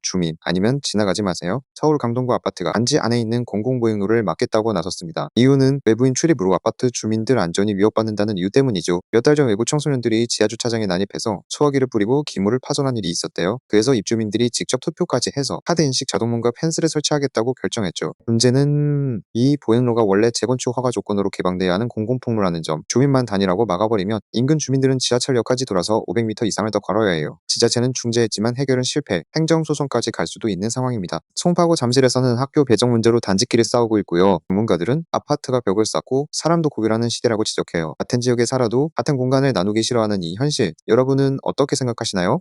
주민 아니면 지나가지 마세요. 서울 강동구 아파트가 단지 안에 있는 공공보행로를 막겠다고 나섰습니다. 이유는 외부인 출입으로 아파트 주민들 안전이 위협받는다는 이유 때문이죠. 몇 달 전 외부 청소년들이 지하주차장에 난입해서 소화기를 뿌리고 기물을 파손한 일이 있었대요. 그래서 입주민들이 직접 투표까지 해서 카드 인식 자동문과 펜스를 설치하겠다고 결정했죠. 문제는 이 보행로가 원래 재건축 허가 조건으로 개방돼야 하는 공공통로라는 점. 주민만 다니라고 막아버리면 인근 주민들은 지하철역까지 돌아서 500m 이상을 더 걸어야 해요. 지자체는 중재했지만 해결은 실패, 행정소송까지 갈 수도 있는 상황입니다. 송파구 잠실에서는 학교 배정 문제로 단지끼리 싸우고 있고요. 전문가들은 아파트가 벽을 쌓고 사람도 구별하는 시대라고 지적해요. 같은 지역에 살아도 같은 공간을 나누기 싫어하는 이 현실, 여러분은 어떻게 생각하시나요?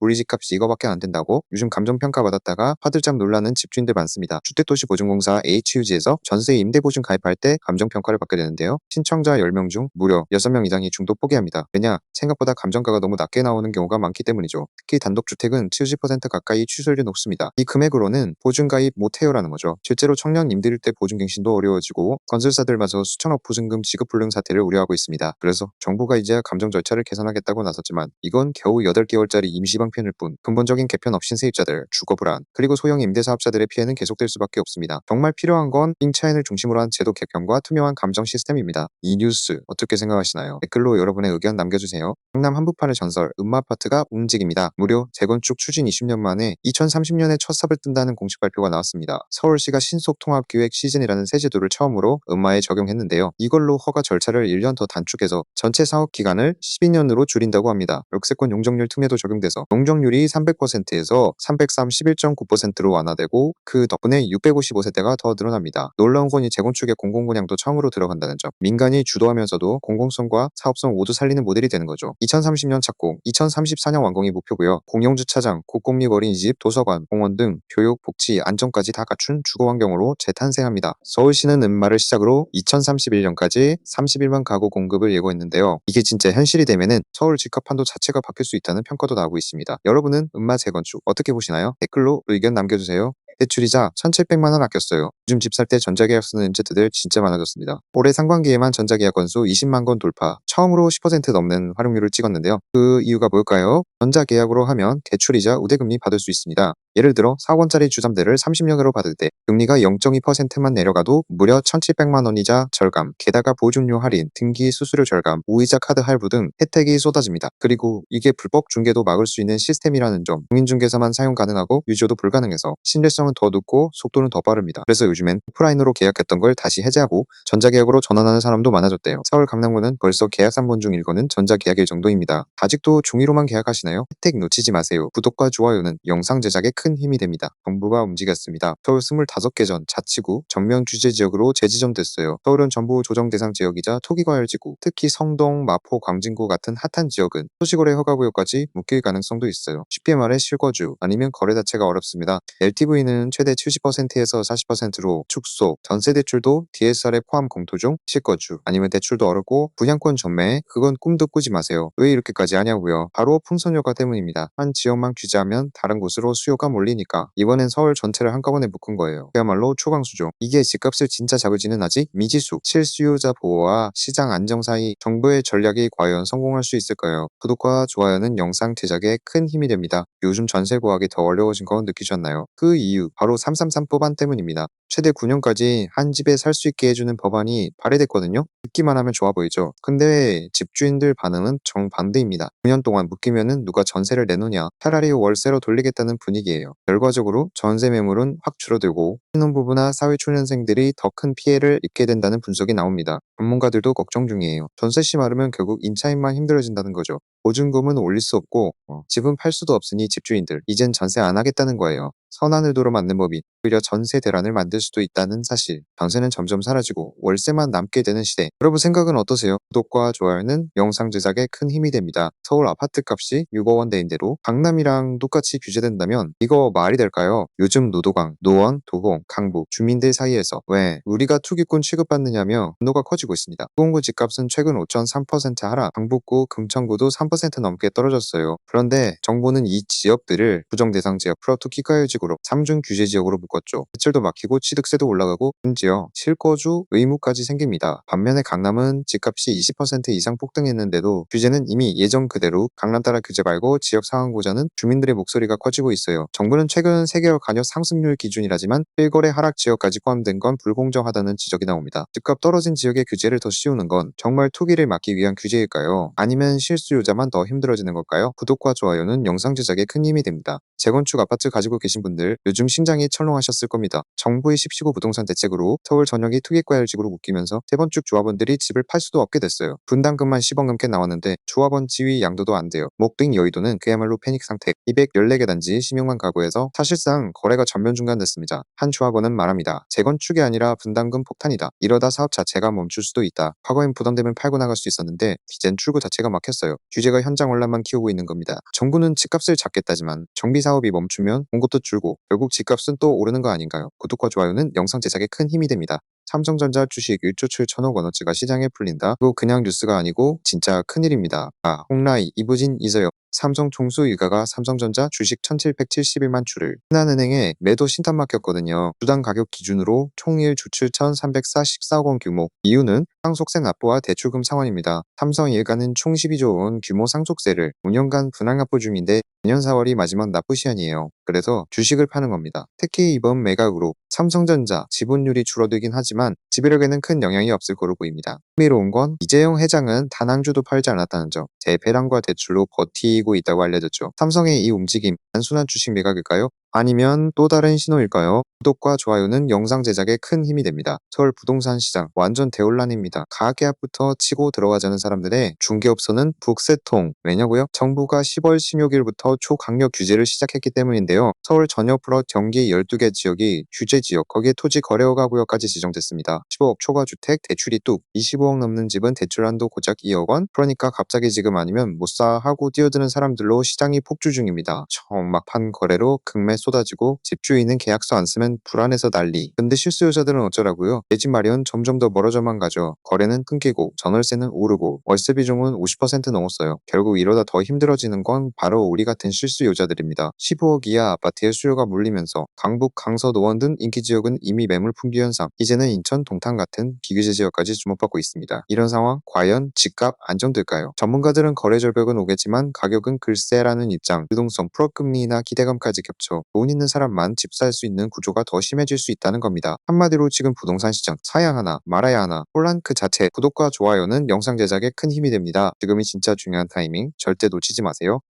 우리 집값이 이거밖에 안 된다고? 요즘 감정평가 받았다가 화들짝 놀라는 집주인들 많습니다. 주택도시보증공사 HUG에서 전세 임대보증 가입할 때 감정평가를 받게 되는데요. 신청자 10명 중 무려 6명 이상이 중도 포기합니다. 왜냐? 생각보다 감정가가 너무 낮게 나오는 경우가 많기 때문이죠. 특히 단독주택은 70% 가까이 취소율이 높습니다. 이 금액으로는 보증 가입 못해요라는 거죠. 실제로 청년 임대일 때 보증갱신도 어려워지고 건설사들마저 수천억 보증금 지급 불능 사태를 우려하고 있습니다. 그래서 정부가 이제야 감정 절차를 개선하겠다고 나섰지만 이건 겨우 8개월짜리 임시방편일 뿐 근본적인 개편 없인 세입자들, 주거불안, 그리고 소형 임대사업자들의 피해는 계속될 수밖에 없습니다. 정말 필요한 건 빙차인을 중심으로 한 제도 개편과 투명한 감정 시스템입니다. 이 뉴스 어떻게 생각하시나요? 댓글로 여러분의 의견 남겨주세요. 강남 한복판의 전설 음마아파트가 움직입니다. 무려 재건축 추진 20년 만에 2030년에 첫 삽을 뜬다는 공식 발표가 나왔습니다. 서울시가 신속통합기획 시즌이라는 새 제도를 처음으로 음마에 적용했는데요. 이걸로 허가 절차를 1년 더 단축해서 전체 사업 기간을 12년으로 줄인다고 합니다. 역세권 용적률 특례도 적용돼서 용적률이 300%에서 331.9%로 완화되고 그 덕분에 655세대가 더 늘어납니다. 놀라운 건 이 재건축의 공공분양도 처음으로 들어간다는 점. 민간이 주도하면서도 공공성과 사업성 모두 살리는 모델이 되는 거죠. 2030년 착공, 2034년 완공이 목표고요. 공용주차장, 국공립 어린이집, 도서관, 공원 등 교육, 복지, 안전까지 다 갖춘 주거환경으로 재탄생합니다. 서울시는 음마를 시작으로 2031년까지 31만 가구 공급을 예고했는데요. 이게 진짜 현실이 되면은 서울 집값판도 자체가 바뀔 수 있다는 평가도 나오고 있습니다. 여러분은 음마 재건축 어떻게 보시나요? 댓글로 의견 남겨주세요. 대출이자 1,700만 원 아꼈어요. 요즘 집 살 때 전자계약 쓰는 MZ들 진짜 많아졌습니다. 올해 상반기에만 전자계약 건수 20만 건 돌파, 처음으로 10% 넘는 활용률을 찍었는데요. 그 이유가 뭘까요? 전자계약으로 하면 대출이자 우대금리 받을 수 있습니다. 예를 들어 4억원짜리 주담대를 30년으로 받을 때 금리가 0.2%만 내려가도 무려 1,700만 원 이자 절감, 게다가 보증료 할인, 등기 수수료 절감, 무이자 카드 할부 등 혜택이 쏟아집니다. 그리고 이게 불법 중개도 막을 수 있는 시스템이라는 점, 공인중개사만 사용 가능하고 유저도 불가능해서 신뢰성은 더 높고 속도는 더 빠릅니다. 그래서 요즘엔 오프라인으로 계약했던 걸 다시 해제하고 전자계약으로 전환하는 사람도 많아졌대요. 서울 강남구는 벌써 계약 3번 중 1건은 전자계약일 정도입니다. 아직도 종이로만 계약하시나요? 혜택 놓치지 마세요. 구독과 좋아요는 영상 제작에 큰 힘이 됩니다. 정부가 움직였습니다. 서울 25개 전 자치구 전면 규제 지역으로 재지정됐어요. 서울은 전부 조정 대상 지역이자 토기과열지구, 특히 성동, 마포, 광진구 같은 핫한 지역은 토지거래 허가구역까지 묶일 가능성도 있어요. 쉽게 말해 실거주 아니면 거래 자체가 어렵습니다. LTV는 최대 70%에서 40%로 축소, 전세 대출도 DSR에 포함 검토 중, 실거주 아니면 대출도 어렵고 분양권 전매, 그건 꿈도 꾸지 마세요. 왜 이렇게까지 하냐고요? 바로 풍선 효과 때문입니다. 한 지역만 규제하면 다른 곳으로 수요가 몰리니까 이번엔 서울 전체를 한꺼번에 묶은 거예요. 그야말로 초강수죠. 이게 집값을 진짜 잡을지는 아직 미지수. 실수요자 보호와 시장 안정 사이 정부의 전략이 과연 성공할 수 있을까요? 구독과 좋아요는 영상 제작에 큰 힘이 됩니다. 요즘 전세 구하기 더 어려워진 거 느끼셨나요? 그 이유 바로 333 법안 때문입니다. 최대 9년까지 한 집에 살 수 있게 해주는 법안이 발의됐거든요. 듣기만 하면 좋아 보이죠? 근데 집주인들 반응은 정반대입니다. 9년 동안 묶이면은 누가 전세를 내놓냐? 차라리 월세로 돌리겠다는 분위기예요. 결과적으로 전세 매물은 확 줄어들고 신혼부부나 사회초년생들이 더 큰 피해를 입게 된다는 분석이 나옵니다. 전문가들도 걱정 중이에요. 전세 심하르면 결국 임차인만 힘들어진다는 거죠. 보증금은 올릴 수 없고 집은 팔 수도 없으니 집주인들 이젠 전세 안 하겠다는 거예요. 선한 의도로 만든 법이 오히려 전세 대란을 만들 수도 있다는 사실. 전세는 점점 사라지고 월세만 남게 되는 시대. 여러분 생각은 어떠세요? 구독과 좋아요는 영상 제작에 큰 힘이 됩니다. 서울 아파트 값이 6억 원대인데도 강남이랑 똑같이 규제된다면 이거 말이 될까요? 요즘 노도강, 노원, 도봉, 강북 주민들 사이에서 왜 우리가 투기꾼 취급받느냐며 분노가 커지고 벌어지고 있습니다. 수공구 집값은 최근 5.3% 하락, 강북구, 금천구도 3% 넘게 떨어졌어요. 그런데 정부는 이 지역들을 부정대상 지역으로 투기과열지구로 3중 규제 지역으로 묶었죠. 대출도 막히고 취득세도 올라가고 심지어 실거주 의무까지 생깁니다. 반면에 강남은 집값이 20% 이상 폭등했는데도 규제는 이미 예전 그대로 강남 따라 규제 말고 지역 상황 보자는 주민들의 목소리가 커지고 있어요. 정부는 최근 3개월 간여 상승률 기준이라지만 실거래 하락 지역까지 포함된 건 불공정하다는 지적이 나옵니다. 집값 떨어진 지역의 규제를 더 씌우는 건 정말 투기를 막기 위한 규제일까요? 아니면 실수요자만 더 힘들어지는 걸까요? 구독과 좋아요는 영상 제작에 큰 힘이 됩니다. 재건축 아파트 가지고 계신 분들 요즘 심장이 철렁하셨을 겁니다. 정부의 10시구 부동산 대책으로 서울 전역이 투기과열지구로 묶이면서 재건축 조합원들이 집을 팔 수도 없게 됐어요. 분담금만 10억 넘게 나왔는데 조합원 지위 양도도 안 돼요. 목등 여의도는 그야말로 패닉 상태. 214개 단지 16만 가구에서 사실상 거래가 전면 중단됐습니다. 한 조합원은 말합니다. 재건축이 아니라 분담금 폭탄이다. 이러다 사업 자체가 멈출 수도 있다. 과거엔 부담되면 팔고 나갈 수 있었는데 이젠 출구 자체가 막혔어요. 규제가 현장 혼란만 키우고 있는 겁니다. 정부는 집값을 잡겠다지만 정비 사업이 멈추면 공급도 줄고 결국 집값은 또 오르는 거 아닌가요? 구독과 좋아요는 영상 제작에 큰 힘이 됩니다. 삼성전자 주식 1조 7천억 원어치가 시장에 풀린다? 이거 그냥 뉴스가 아니고 진짜 큰일입니다. 홍라이, 이부진, 이서영 삼성 총수 일가가 삼성전자 주식 1771만 주를 신한은행에 매도 신탁 맡겼거든요. 주당 가격 기준으로 총일 주출 1344억 원 규모. 이유는 상속세 납부와 대출금 상환입니다. 삼성 일가는 총 12조 원 규모 상속세를 5년간 분할 납부 중인데 내년 4월이 마지막 납부 시한이에요. 그래서 주식을 파는 겁니다. 특히 이번 매각으로 삼성전자 지분율이 줄어들긴 하지만 지배력에는 큰 영향이 없을 거로 보입니다. 흥미로운 건 이재용 회장은 단 한 주도 팔지 않았다는 점, 재배당과 대출로 버티고 있다고 알려졌죠. 삼성의 이 움직임, 단순한 주식 매각일까요? 아니면 또 다른 신호일까요? 구독과 좋아요는 영상 제작에 큰 힘이 됩니다. 서울 부동산 시장 완전 대혼란입니다. 가계약부터 치고 들어가자는 사람들의 중개업소는 북새통. 왜냐고요? 정부가 10월 16일부터 초강력 규제를 시작했기 때문인데요. 서울 전역 플러스 경기 12개 지역이 규제 지역, 거기에 토지 거래허가 구역까지 지정됐습니다. 15억 초과 주택, 대출이 뚝, 25억 넘는 집은 대출 한도 고작 2억 원? 그러니까 갑자기 지금 아니면 못 사 하고 뛰어드는 사람들로 시장이 폭주 중입니다. 처음 막판 거래로 극매 쏟아지고 집주인은 계약서 안 쓰면 불안해서 난리. 근데 실수요자들은 어쩌라고요? 내 집 마련 점점 더 멀어져만 가죠. 거래는 끊기고 전월세는 오르고 월세 비중은 50% 넘었어요. 결국 이러다 더 힘들어지는 건 바로 우리 같은 실수요자들입니다. 15억 이하 아파트에 수요가 몰리면서 강북, 강서, 노원 등 인기 지역은 이미 매물 품귀 현상, 이제는 인천, 동탄 같은 비규제 지역까지 주목받고 있습니다. 이런 상황 과연 집값 안정될까요? 전문가들은 거래 절벽은 오겠지만 가격은 글쎄라는 입장, 유동성, 풀업금리나 기대감까지 겹쳐 돈 있는 사람만 집 살 수 있는 구조가 더 심해질 수 있다는 겁니다. 한마디로 지금 부동산 시장 사야 하나 말아야 하나 혼란 그 자체. 구독과 좋아요는 영상 제작에 큰 힘이 됩니다. 지금이 진짜 중요한 타이밍, 절대 놓치지 마세요.